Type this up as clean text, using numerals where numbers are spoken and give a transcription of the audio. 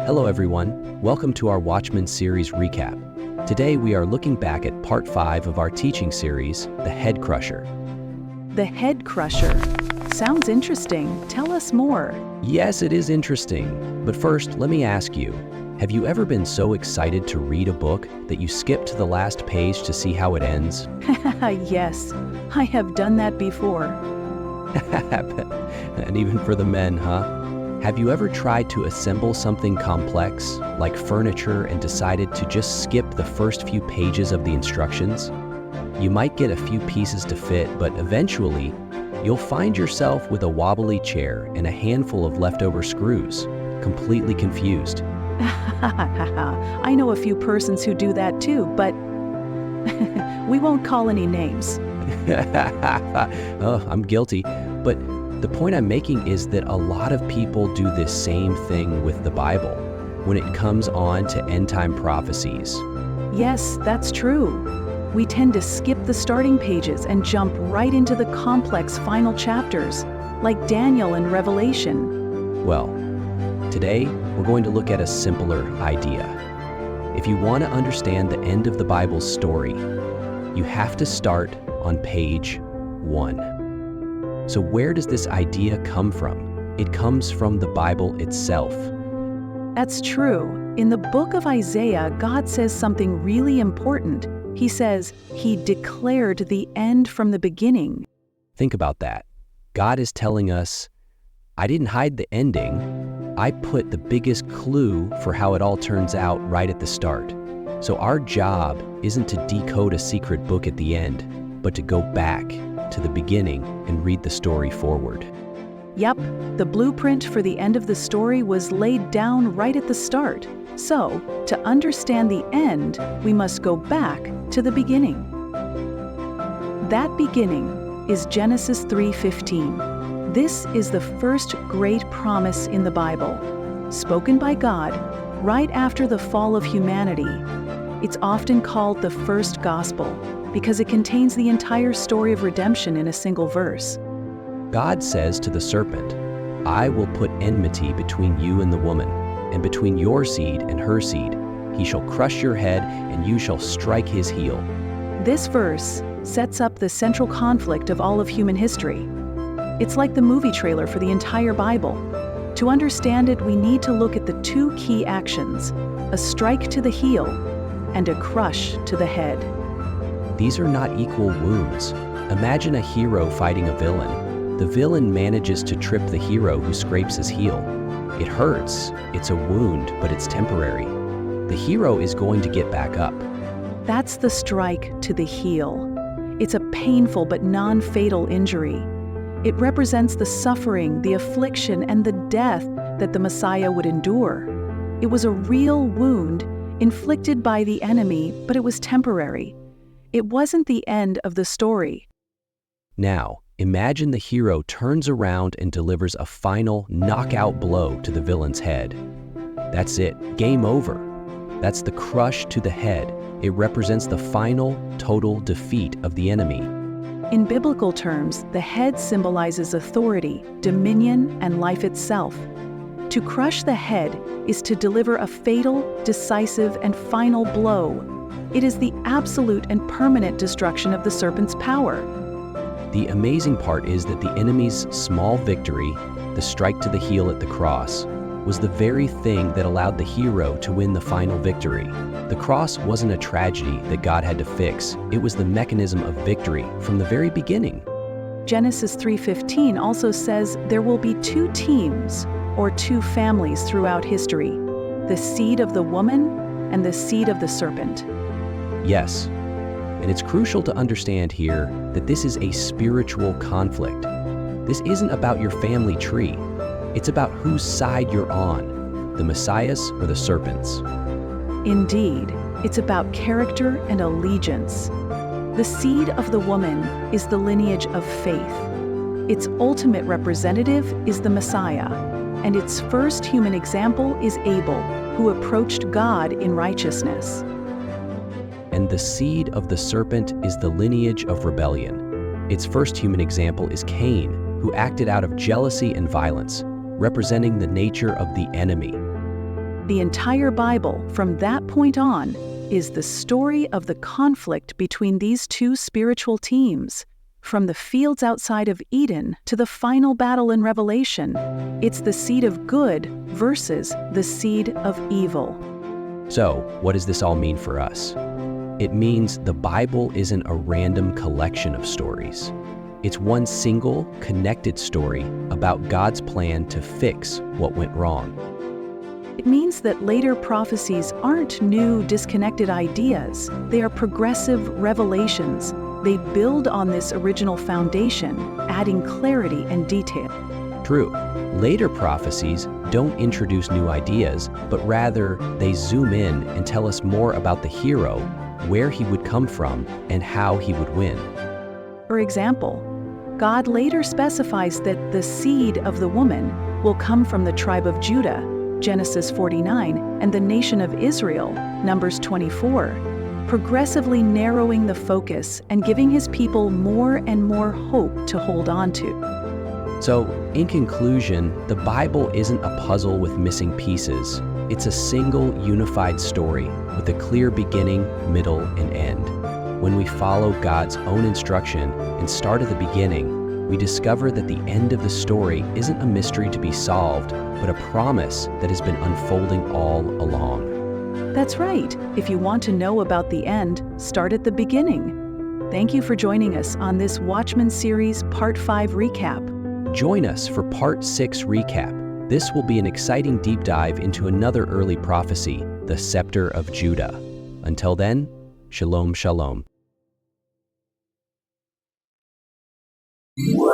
Hello everyone, welcome to our Watchmen Series recap. Today we are looking back at part 5 of our teaching series, The Head Crusher. The Head Crusher. Sounds interesting. Tell us more. Yes, it is interesting, but first let me ask you, have you ever been so excited to read a book that you skip to the last page to see how it ends? Yes, I have done that before. And even for the men, huh? Have you ever tried to assemble something complex, like furniture, and decided to just skip the first few pages of the instructions? You might get a few pieces to fit, but eventually, you'll find yourself with a wobbly chair and a handful of leftover screws, completely confused. I know a few persons who do that too, but we won't call any names. Oh, I'm guilty, but the point I'm making is that a lot of people do this same thing with the Bible when it comes on to end-time prophecies. Yes, that's true. We tend to skip the starting pages and jump right into the complex final chapters, like Daniel and Revelation. Well, today we're going to look at a simpler idea. If you want to understand the end of the Bible's story, you have to start on page 1. So where does this idea come from? It comes from the Bible itself. That's true. In the book of Isaiah, God says something really important. He says, He declared the end from the beginning. Think about that. God is telling us, I didn't hide the ending. I put the biggest clue for how it all turns out right at the start. So our job isn't to decode a secret book at the end, but to go back to the beginning and read the story forward. Yep, the blueprint for the end of the story was laid down right at the start. So, to understand the end, we must go back to the beginning. That beginning is Genesis 3:15. This is the first great promise in the Bible, spoken by God right after the fall of humanity. It's often called the first gospel because it contains the entire story of redemption in a single verse. God says to the serpent, I will put enmity between you and the woman, and between your seed and her seed. He shall crush your head, and you shall strike his heel. This verse sets up the central conflict of all of human history. It's like the movie trailer for the entire Bible. To understand it, we need to look at the two key actions, a strike to the heel and a crush to the head. These are not equal wounds. Imagine a hero fighting a villain. The villain manages to trip the hero who scrapes his heel. It hurts, it's a wound, but it's temporary. The hero is going to get back up. That's the strike to the heel. It's a painful but non-fatal injury. It represents the suffering, the affliction, and the death that the Messiah would endure. It was a real wound inflicted by the enemy, but it was temporary. It wasn't the end of the story. Now, imagine the hero turns around and delivers a final knockout blow to the villain's head. That's it, game over. That's the crush to the head. It represents the final, total defeat of the enemy. In biblical terms, the head symbolizes authority, dominion, and life itself. To crush the head is to deliver a fatal, decisive, and final blow. It is the absolute and permanent destruction of the serpent's power. The amazing part is that the enemy's small victory, the strike to the heel at the cross, was the very thing that allowed the hero to win the final victory. The cross wasn't a tragedy that God had to fix. It was the mechanism of victory from the very beginning. Genesis 3:15 also says there will be two teams or two families throughout history, the seed of the woman and the seed of the serpent. Yes, and it's crucial to understand here that this is a spiritual conflict. This isn't about your family tree. It's about whose side you're on, the Messiah's or the serpent's. Indeed, it's about character and allegiance. The seed of the woman is the lineage of faith. Its ultimate representative is the Messiah, and its first human example is Abel, who approached God in righteousness. And the seed of the serpent is the lineage of rebellion. Its first human example is Cain, who acted out of jealousy and violence, representing the nature of the enemy. The entire Bible, from that point on, is the story of the conflict between these two spiritual teams. From the fields outside of Eden to the final battle in Revelation, it's the seed of good versus the seed of evil. So, what does this all mean for us? It means the Bible isn't a random collection of stories. It's one single, connected story about God's plan to fix what went wrong. It means that later prophecies aren't new, disconnected ideas. They are progressive revelations. They build on this original foundation, adding clarity and detail. True, later prophecies don't introduce new ideas, but rather they zoom in and tell us more about the hero, where he would come from, and how he would win. For example, God later specifies that the seed of the woman will come from the tribe of Judah, Genesis 49, and the nation of Israel, Numbers 24, progressively narrowing the focus and giving his people more and more hope to hold on to. So, in conclusion, the Bible isn't a puzzle with missing pieces. It's a single, unified story with a clear beginning, middle, and end. When we follow God's own instruction and start at the beginning, we discover that the end of the story isn't a mystery to be solved, but a promise that has been unfolding all along. That's right. If you want to know about the end, start at the beginning. Thank you for joining us on this Watchmen Series Part 5 recap. Join us for Part 6 recap. This will be an exciting deep dive into another early prophecy, the Scepter of Judah. Until then, Shalom, Shalom. What?